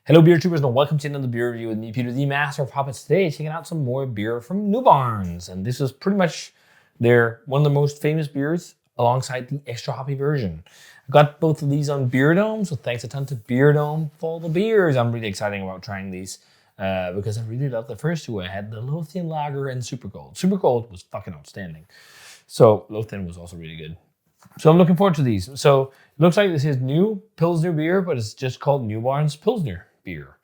Hello, beer tubers, and welcome to another beer review with me, Peter, the master of hoppets. Today, checking out some more beer from Newbarns, and this is pretty much one of the most famous beers alongside the extra hoppy version. I got both of these on Beer Dome, so thanks a ton to Beer Dome for the beers. I'm really excited about trying these because I really love the first two. I had the Lothian Lager and Super Cold. Super Cold was fucking outstanding. So Lothian was also really good. So I'm looking forward to these. So it looks like this is new Pilsner beer, but it's just called Newbarns Pilsner beer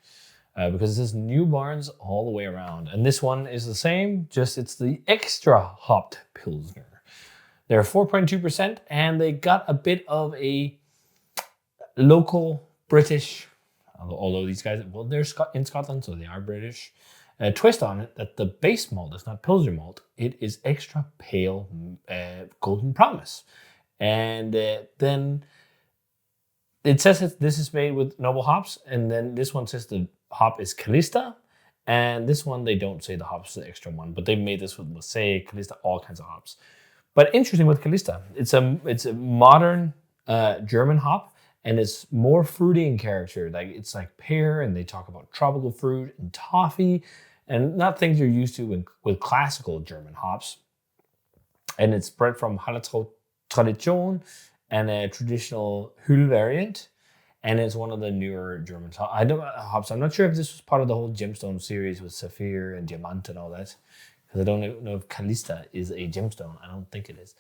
because it says Newbarns all the way around. And this one is the same, just it's the extra hopped Pilsner. They're 4.2% and they got a bit of a local British, although these guys, well, they're in Scotland, so they are British, twist on it that the base malt is not Pilsner malt. It is extra pale Golden Promise. And then it says that this is made with noble hops, and then this one says the hop is Calista, and this one they don't say the hops is the extra one, but they made this with Marseille, Calista, all kinds of hops. But interesting with Calista, it's a modern German hop, and it's more fruity in character. Like it's like pear, and they talk about tropical fruit and toffee, and not things you're used to with classical German hops. And it's bred from Hallertau Tradition and a traditional Hüll variant, and it's one of the newer German hops. I'm not sure if this was part of the whole gemstone series with Saphir and Diamant and all that, because I don't know if Calista is a gemstone. I don't think it is,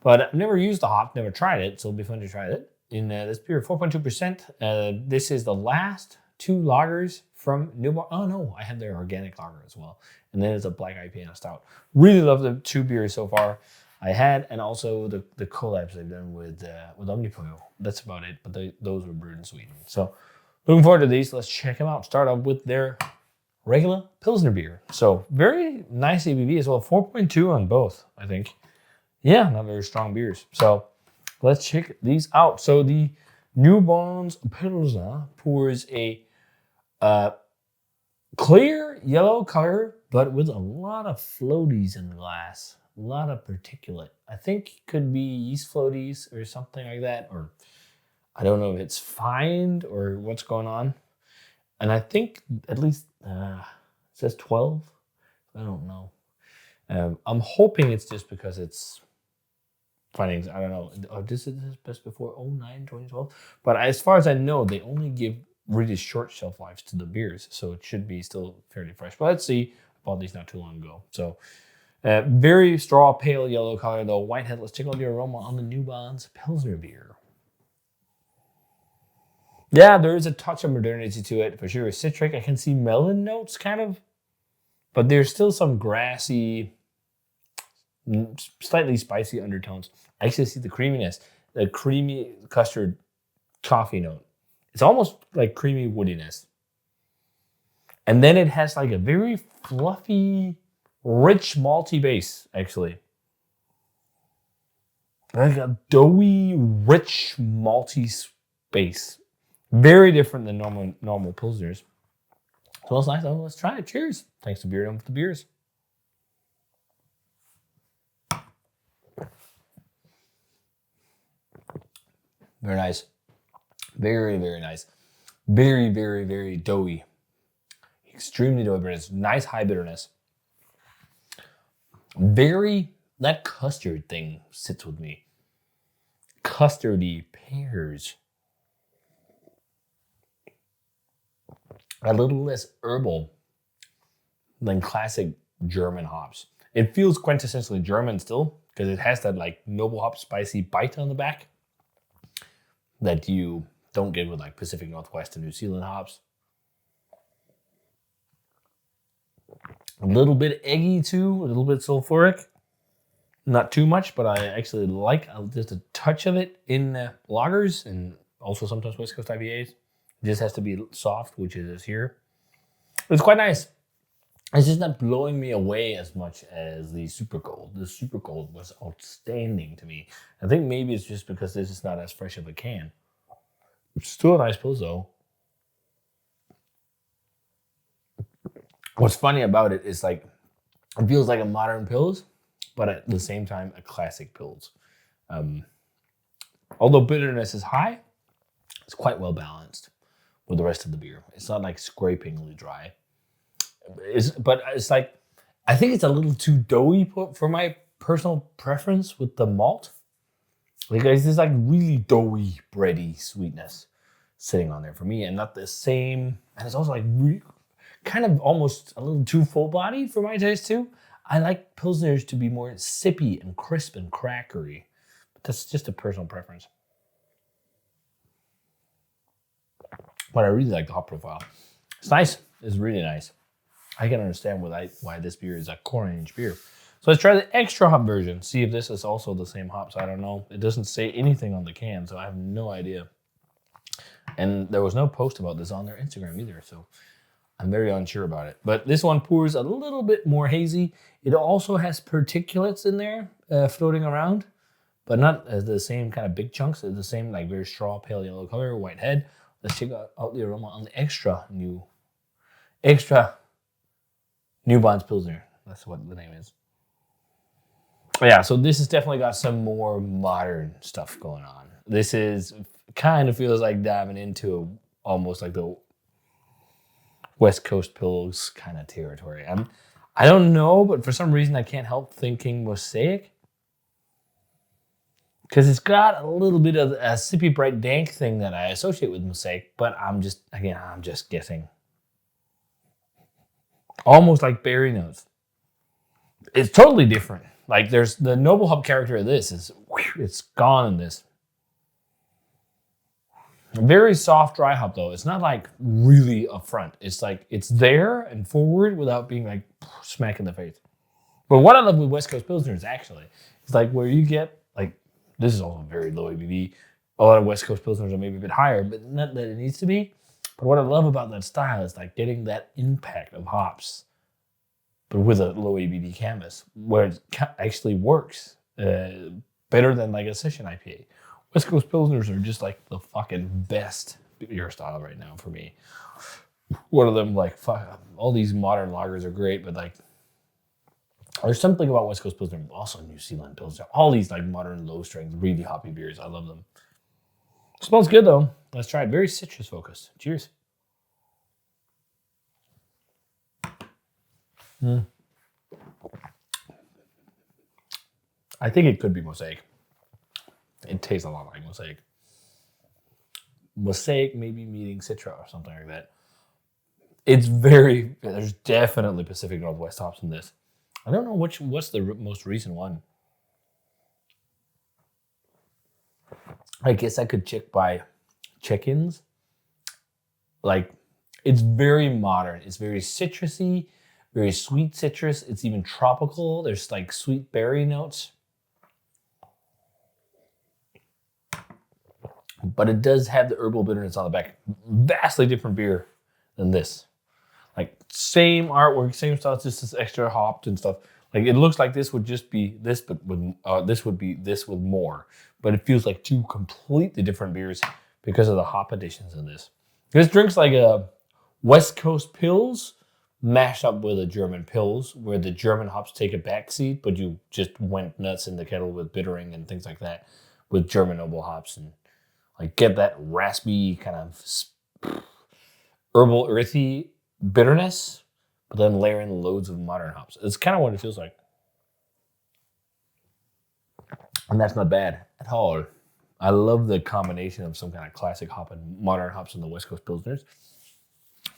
but I've never used the hop, never tried it, so it'll be fun to try it. In this beer, 4.2%. This is the last two lagers from Newbarns. Oh no, I have their organic lager as well, and then it's a black IPA and a stout. Really love the two beers so far I had, and also the collabs they've done with Omnipollo. That's about it, but those were brewed in Sweden. So looking forward to these. Let's check them out. Start off with their regular Pilsner beer. So very nice ABV as well. 4.2 on both, I think. Yeah, not very strong beers. So let's check these out. So the Newbarns Pilsner pours a clear yellow color, but with a lot of floaties in the glass. A lot of particulate. I think it could be yeast floaties or something like that, or I don't know if it's fined or what's going on. And I think at least it says 12. I don't know. I'm hoping it's just because it's findings. I don't know. Oh, this is best before 2012. But as far as I know, they only give really short shelf lives to the beers, so it should be still fairly fresh. But let's see. I bought these not too long ago, so. Very straw pale yellow color though. Whitehead. Let's check out the aroma on the Newbarns Pilsner beer. Yeah, there is a touch of modernity to it for sure. Citric. I can see melon notes kind of, but there's still some grassy, slightly spicy undertones. I actually see the creaminess, the creamy custard coffee note. It's almost like creamy woodiness, and then it has like a very fluffy, rich malty base, actually. Like a doughy, rich malty base. Very different than normal Pilsners. So it's nice. Oh, let's try it. Cheers. Thanks to Beer Dome for the beers. Very nice. Very, very nice. Very, very, very doughy. Extremely doughy, but it's nice high bitterness. That custard thing sits with me. Custardy pears. A little less herbal than classic German hops. It feels quintessentially German still, because it has that like noble hop spicy bite on the back that you don't get with like Pacific Northwest and New Zealand hops. A little bit eggy too, a little bit sulfuric. Not too much, but I actually like just a touch of it in lagers and also sometimes West Coast IPAs. It just has to be soft, which it is here. It's quite nice. It's just not blowing me away as much as the Super Cold. The Super Cold was outstanding to me. I think maybe it's just because this is not as fresh of a can. It's still a nice Pils though. What's funny about it is like, it feels like a modern Pils, but at the same time, a classic Pils. Although bitterness is high, it's quite well balanced. with the rest of the beer. It's not like scrapingly dry. But it's like, I think it's a little too doughy for my personal preference with the malt. Like it's this like really doughy, bready sweetness sitting on there for me, and not the same. And it's also like kind of almost a little too full bodied for my taste too. I like Pilsners to be more sippy and crisp and crackery. But that's just a personal preference. But I really like the hop profile. It's nice. It's really nice. I can understand why this beer is a core-range beer. So let's try the extra hop version. See if this is also the same hops. I don't know. It doesn't say anything on the can, so I have no idea. And there was no post about this on their Instagram either, so I'm very unsure about it. But this one pours a little bit more hazy. It also has particulates in there floating around, but not the same kind of big chunks. It's the same like very straw pale yellow color, white head. Let's check out the aroma on the extra Newbarns Pilsner. That's what the name is. But yeah, so this has definitely got some more modern stuff going on. This is kind of feels like diving into almost like the West Coast Pils kind of territory. I don't know, but for some reason I can't help thinking Mosaic. Because it's got a little bit of a sippy, bright, dank thing that I associate with Mosaic, but I'm just guessing. Almost like berry notes. It's totally different. Like there's the noble hop character of this it's gone in this. Very soft dry hop though. It's not like really upfront. It's like it's there and forward without being like smack in the face. But what I love with West Coast Pilsners actually is like where you get like, this is also very low ABV. A lot of West Coast Pilsners are maybe a bit higher, but not that it needs to be. But what I love about that style is like getting that impact of hops, but with a low ABV canvas, where it actually works better than like a session IPA. West Coast Pilsners are just like the fucking best beer style right now for me. One of them, like, fuck, all these modern lagers are great, but like, there's something about West Coast Pilsner, also New Zealand Pilsner, all these like modern low strength, really hoppy beers. I love them. Smells good though. Let's try it. Very citrus focused. Cheers. I think it could be Mosaic. It tastes a lot like Mosaic. Mosaic maybe meeting Citra or something like that. It's there's definitely Pacific Northwest hops in this. I don't know what's the most recent one. I guess I could check by check-ins. Like, it's very modern. It's very citrusy, very sweet citrus. It's even tropical. There's like sweet berry notes. But it does have the herbal bitterness on the back. Vastly different beer than this. Like, same artwork, same stuff, just this extra hopped and stuff. Like, it looks like this would just be this, but with this would be this with more. But it feels like two completely different beers because of the hop additions in this. This drink's like a West Coast Pils mashed up with a German Pils, where the German hops take a backseat, but you just went nuts in the kettle with bittering and things like that with German noble hops, and like get that raspy kind of herbal, earthy bitterness, but then layer in loads of modern hops. It's kind of what it feels like. And that's not bad at all. I love the combination of some kind of classic hop and modern hops in the West Coast Pilsners.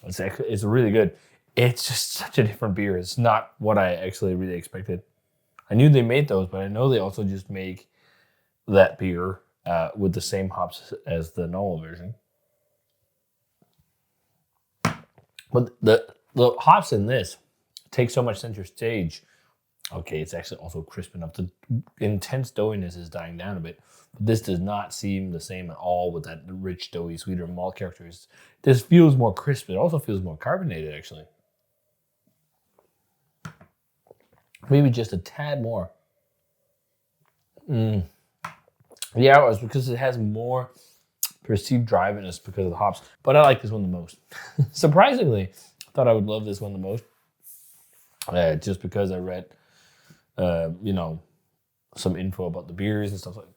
It's really good. It's just such a different beer. It's not what I actually really expected. I knew they made those, but I know they also just make that beer with the same hops as the normal version. But the hops in this take so much center stage. Okay, it's actually also crisp enough. The intense doughiness is dying down a bit. But this does not seem the same at all with that rich, doughy, sweeter malt characters. This feels more crisp. It also feels more carbonated, actually. Maybe just a tad more. Yeah, it was because it has more perceived driviness because of the hops. But I like this one the most. Surprisingly, I thought I would love this one the most. Just because I read, some info about the beers and stuff like that.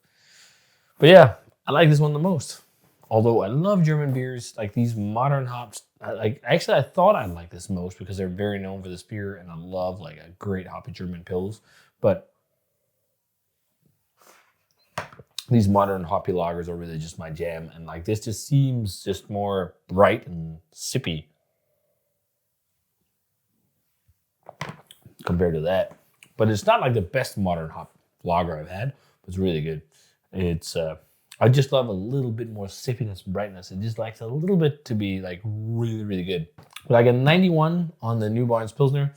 But yeah, I like this one the most. Although I love German beers, like these modern hops, I thought I'd like this most because they're very known for this beer, and I love like a great hoppy German Pils. But these modern hoppy lagers are really just my jam, and like this just seems just more bright and sippy compared to that. But it's not like the best modern hop lager I've had, but it's really good. It's I just love a little bit more sippiness and brightness. It just likes a little bit to be like really, really good. But I get 91 on the Newbarns Pilsner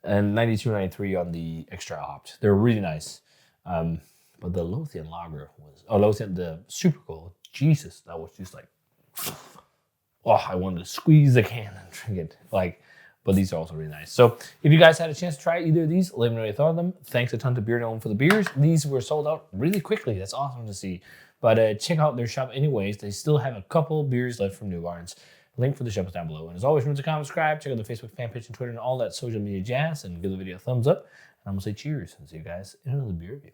and 92, 93 on the extra hopped. They're really nice. But the Lothian lager the Super Cold, Jesus, that was just like, oh, I wanted to squeeze the can and drink it. But these are also really nice. So if you guys had a chance to try either of these, let me know what you thought of them. Thanks a ton to Beer Dome for the beers. These were sold out really quickly. That's awesome to see. But check out their shop anyways. They still have a couple beers left from Newbarns. Link for the shop is down below. And as always, remember to comment, subscribe, check out the Facebook fan page and Twitter and all that social media jazz, and give the video a thumbs up. And I'm going to say cheers and see you guys in another beer review.